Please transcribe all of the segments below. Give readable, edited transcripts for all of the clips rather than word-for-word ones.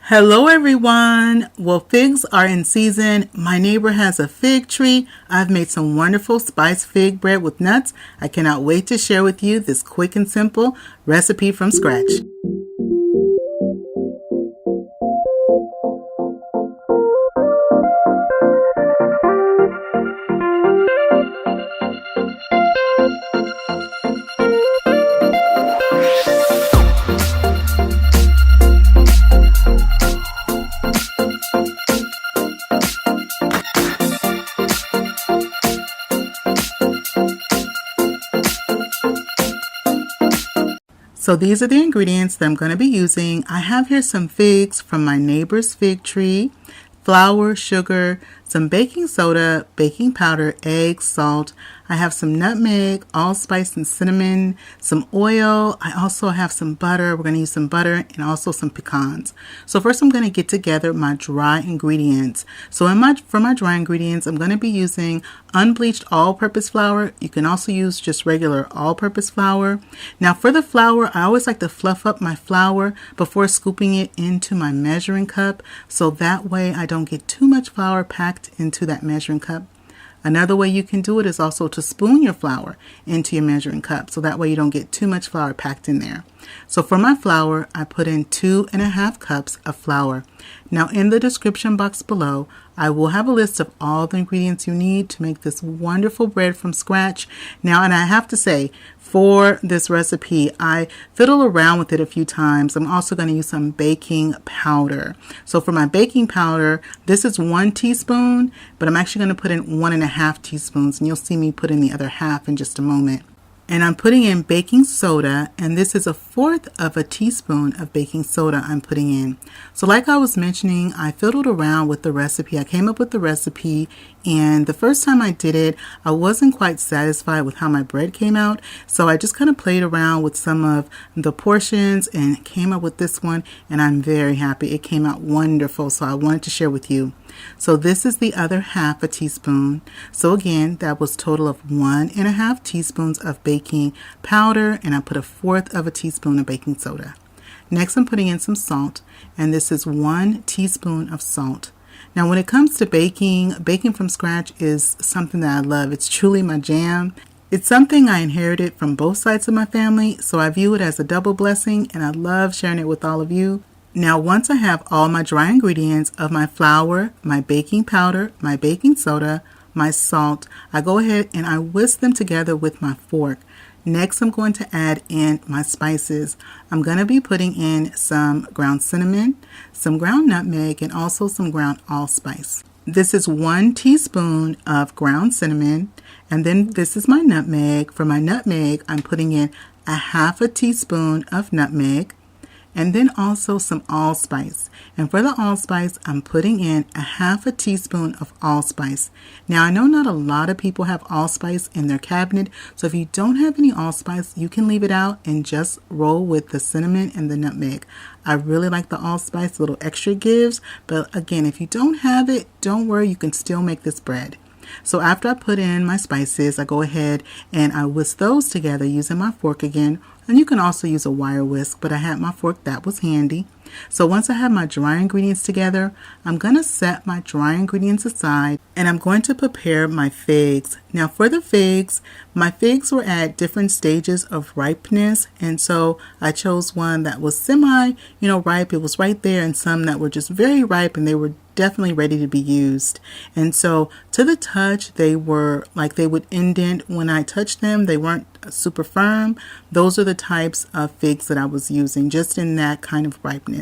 Hello everyone. Well, figs are in season. My neighbor has a fig tree. I've made some wonderful spiced fig bread with nuts. I cannot wait to share with you this quick and simple recipe from scratch. So these are the ingredients that I'm going to be using. I have here some figs from my neighbor's fig tree, flour, sugar, some baking soda, baking powder, eggs, salt. I have some nutmeg, allspice and cinnamon, some oil. I also have some butter. We're going to use some butter and also some pecans. So first I'm going to get together my dry ingredients. So for my dry ingredients, I'm going to be using unbleached all-purpose flour. You can also use just regular all-purpose flour. Now for the flour, I always like to fluff up my flour before scooping it into my measuring cup. So that way I don't get too much flour packed into that measuring cup. Another way you can do it is also to spoon your flour into your measuring cup, so that way you don't get too much flour packed in there. So for my flour, I put in 2.5 cups of flour. Now in the description box below, I will have a list of all the ingredients you need to make this wonderful bread from scratch. Now, and I have to say, for this recipe, I fiddle around with it a few times. I'm also going to use some baking powder. So for my baking powder, this is 1 teaspoon, but I'm actually going to put in 1.5 teaspoons, and you'll see me put in the other half in just a moment. And I'm putting in baking soda, and this is 1/4 teaspoon of baking soda I'm putting in. So like I was mentioning, I fiddled around with the recipe. I came up with the recipe, and the first time I did it, I wasn't quite satisfied with how my bread came out. So I just kind of played around with some of the portions and came up with this one, and I'm very happy. It came out wonderful, so I wanted to share with you. So this is the other 1/2 teaspoon. So again, that was total of 1.5 teaspoons of baking powder, and I put 1/4 teaspoon of baking soda. Next, I'm putting in some salt, and this is 1 teaspoon of salt. Now, when it comes to baking from scratch is something that I love. It's truly my jam. It's something I inherited from both sides of my family, so I view it as a double blessing, and I love sharing it with all of you. Now, once I have all my dry ingredients of my flour, my baking powder, my baking soda, my salt, I go ahead and I whisk them together with my fork. Next, I'm going to add in my spices. I'm going to be putting in some ground cinnamon, some ground nutmeg, and also some ground allspice. This is 1 teaspoon of ground cinnamon, and then this is my nutmeg. For my nutmeg, I'm putting in 1/2 teaspoon of nutmeg, and then also some allspice. And for the allspice, I'm putting in 1/2 teaspoon of allspice. Now, I know not a lot of people have allspice in their cabinet, so if you don't have any allspice, you can leave it out and just roll with the cinnamon and the nutmeg. I really like the allspice, a little extra it gives, but again, if you don't have it, don't worry, you can still make this bread. So after I put in my spices, I go ahead and I whisk those together using my fork again. And you can also use a wire whisk, but I had my fork, that was handy. So once I have my dry ingredients together, I'm going to set my dry ingredients aside, and I'm going to prepare my figs. Now for the figs, my figs were at different stages of ripeness, and so I chose one that was ripe. It was right there, and some that were just very ripe, and they were definitely ready to be used. And so to the touch, they were like they would indent when I touched them. They weren't super firm. Those are the types of figs that I was using, just in that kind of ripeness.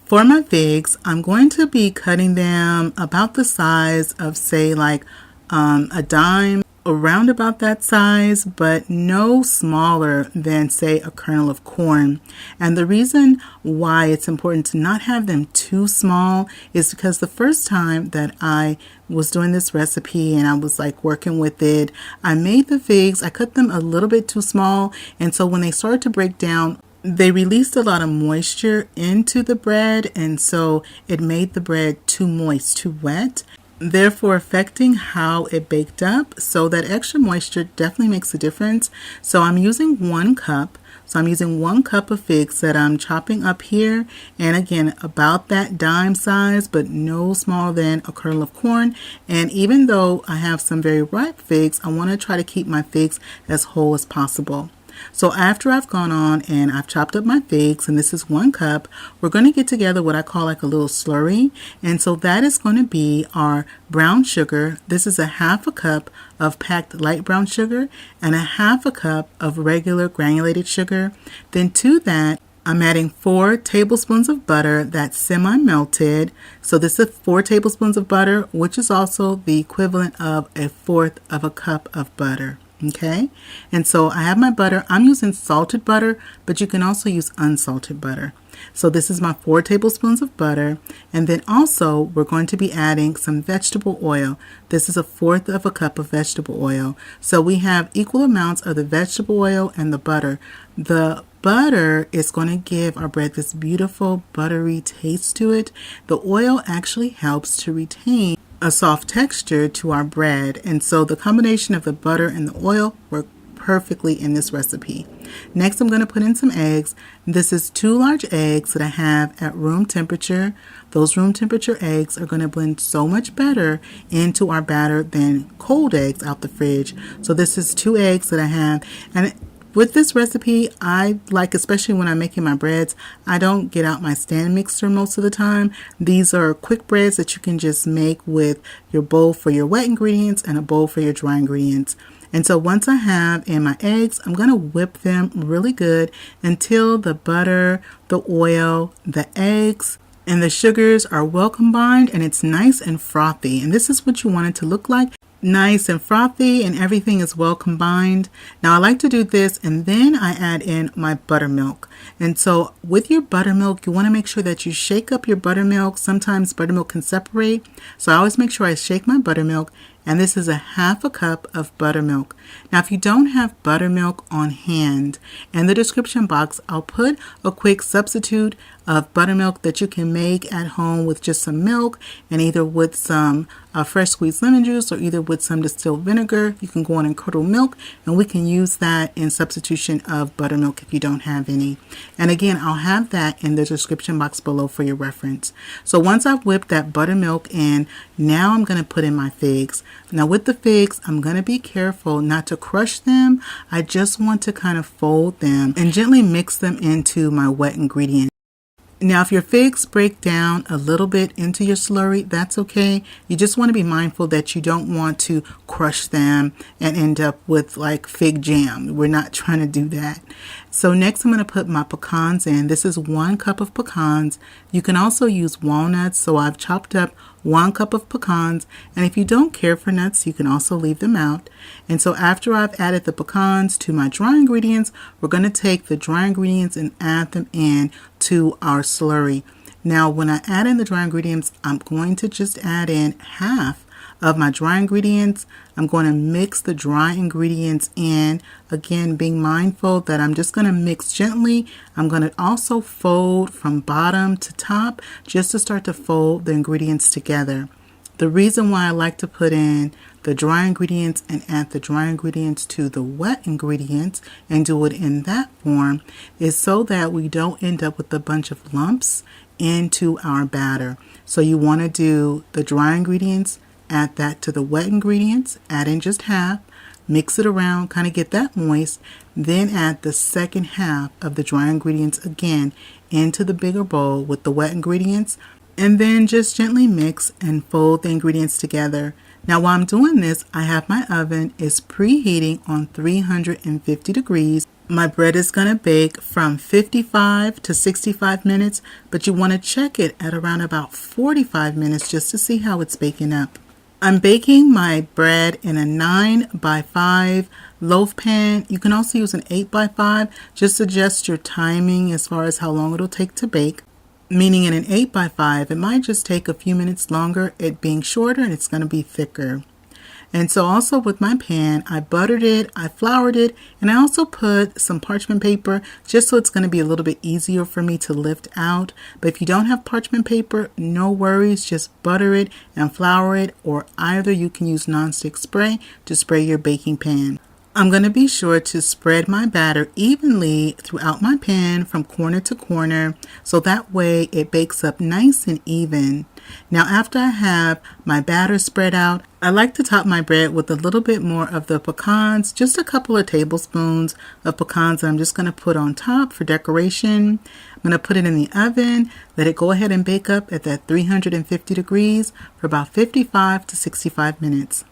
For my figs, I'm going to be cutting them about the size of, say, like a dime, around about that size, but no smaller than, say, a kernel of corn. And the reason why it's important to not have them too small is because the first time that I was doing this recipe and I was like working with it, I made the figs, I cut them a little bit too small, and so when they started to break down, they released a lot of moisture into the bread, and so it made the bread too moist, too wet, therefore affecting how it baked up. So that extra moisture definitely makes a difference. So I'm using 1 cup. So I'm using 1 cup of figs that I'm chopping up here, and again about that dime size, but no smaller than a kernel of corn. And even though I have some very ripe figs, I want to try to keep my figs as whole as possible. So after I've gone on and I've chopped up my figs, and this is 1 cup, we're going to get together what I call like a little slurry. And so that is going to be our brown sugar. This is a 1/2 cup of packed light brown sugar and a 1/2 cup of regular granulated sugar. Then to that, I'm adding 4 tablespoons of butter that's semi-melted. So this is 4 tablespoons of butter, which is also the equivalent of 1/4 of a cup of butter. Okay, and so I have my butter. I'm using salted butter, but you can also use unsalted butter. So this is my 4 tablespoons of butter, and then also we're going to be adding some vegetable oil. This is 1/4 of a cup of vegetable oil. So we have equal amounts of the vegetable oil and the butter. The butter is going to give our bread this beautiful buttery taste to it. The oil actually helps to retain a soft texture to our bread, and so the combination of the butter and the oil work perfectly in this recipe. Next, I'm going to put in some eggs. This is 2 large eggs that I have at room temperature. Those room temperature eggs are going to blend so much better into our batter than cold eggs out the fridge. So this is 2 eggs that I have, and with this recipe, I like, especially when I'm making my breads, I don't get out my stand mixer most of the time. These are quick breads that you can just make with your bowl for your wet ingredients and a bowl for your dry ingredients. And so once I have in my eggs, I'm going to whip them really good until the butter, the oil, the eggs, and the sugars are well combined and it's nice and frothy. And this is what you want it to look like. Nice and frothy and everything is well combined. Now I like to do this and then I add in my buttermilk. And so with your buttermilk, you want to make sure that you shake up your buttermilk. Sometimes buttermilk can separate. So I always make sure I shake my buttermilk, and this is 1/2 cup of buttermilk. Now if you don't have buttermilk on hand, in the description box I'll put a quick substitute of buttermilk that you can make at home with just some milk and either with some fresh squeezed lemon juice or either with some distilled vinegar. You can go on and curdle milk, and we can use that in substitution of buttermilk if you don't have any. And again, I'll have that in the description box below for your reference. So once I've whipped that buttermilk in, now I'm going to put in my figs. Now with the figs, I'm going to be careful not to crush them. I just want to kind of fold them and gently mix them into my wet ingredient. Now, if your figs break down a little bit into your slurry, that's okay. You just want to be mindful that you don't want to crush them and end up with like fig jam. We're not trying to do that. So next I'm going to put my pecans in. This is 1 cup of pecans. You can also use walnuts. So I've chopped up 1 cup of pecans. And if you don't care for nuts, you can also leave them out. And so after I've added the pecans to my dry ingredients, we're going to take the dry ingredients and add them in to our slurry. Now, when I add in the dry ingredients, I'm going to just add in 1/2 of my dry ingredients. I'm going to mix the dry ingredients in, again being mindful that I'm just going to mix gently. I'm going to also fold from bottom to top just to start to fold the ingredients together. The reason why I like to put in the dry ingredients and add the dry ingredients to the wet ingredients and do it in that form is so that we don't end up with a bunch of lumps into our batter. So you want to do the dry ingredients, add that to the wet ingredients, add in just 1/2, mix it around, kind of get that moist, then add the second 1/2 of the dry ingredients again into the bigger bowl with the wet ingredients, and then just gently mix and fold the ingredients together. Now while I'm doing this, I have my oven is preheating on 350 degrees. My bread is going to bake from 55 to 65 minutes, but you want to check it at around about 45 minutes just to see how it's baking up. I'm baking my bread in a 9x5 loaf pan. You can also use an 8x5. Just adjust your timing as far as how long it'll take to bake. Meaning in an 8x5, it might just take a few minutes longer, it being shorter, and it's going to be thicker. And so also with my pan, I buttered it, I floured it, and I also put some parchment paper just so it's going to be a little bit easier for me to lift out. But if you don't have parchment paper, no worries, just butter it and flour it, or either you can use nonstick spray to spray your baking pan. I'm going to be sure to spread my batter evenly throughout my pan from corner to corner, so that way it bakes up nice and even. Now after I have my batter spread out, I like to top my bread with a little bit more of the pecans, just a couple of tablespoons of pecans that I'm just going to put on top for decoration. I'm going to put it in the oven, let it go ahead and bake up at that 350 degrees for about 55 to 65 minutes.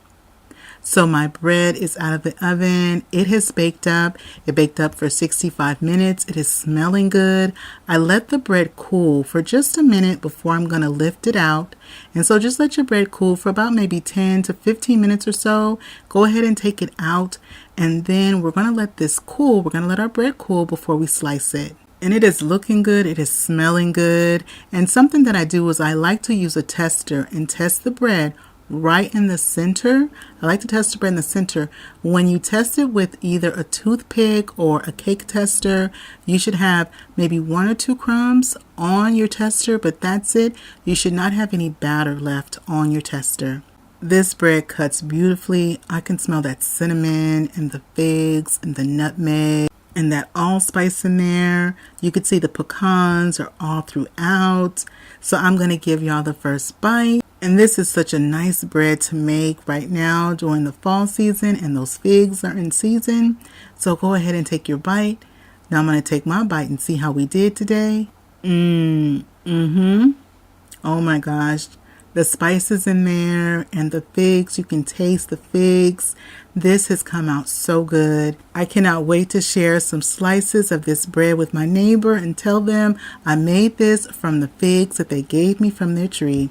So my bread is out of the oven. It has baked up. It baked up for 65 minutes. It is smelling good. I let the bread cool for just a minute before I'm going to lift it out. And so just let your bread cool for about maybe 10 to 15 minutes or so. Go ahead and take it out. And then we're going to let this cool. We're going to let our bread cool before we slice it. And it is looking good. It is smelling good. And something that I do is I like to use a tester and test the bread right in the center. I like to test the bread in the center. When you test it with either a toothpick or a cake tester, you should have maybe 1 or 2 crumbs on your tester, but that's it. You should not have any batter left on your tester. This bread cuts beautifully. I can smell that cinnamon and the figs and the nutmeg and that allspice in there. You can see the pecans are all throughout. So I'm going to give y'all the first bite. And this is such a nice bread to make right now during the fall season, and those figs are in season. So go ahead and take your bite. Now I'm going to take my bite and see how we did today. Oh my gosh. The spices in there and the figs, you can taste the figs. This has come out so good. I cannot wait to share some slices of this bread with my neighbor and tell them I made this from the figs that they gave me from their tree.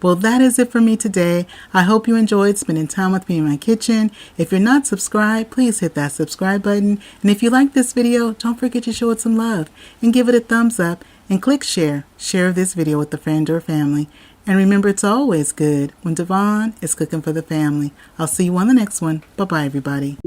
Well, that is it for me today. I hope you enjoyed spending time with me in my kitchen. If you're not subscribed, please hit that subscribe button. And if you like this video, don't forget to show it some love and give it a thumbs up and click share. Share this video with a friend or family. And remember, it's always good when Dyvonne is cooking for the family. I'll see you on the next one. Bye-bye, everybody.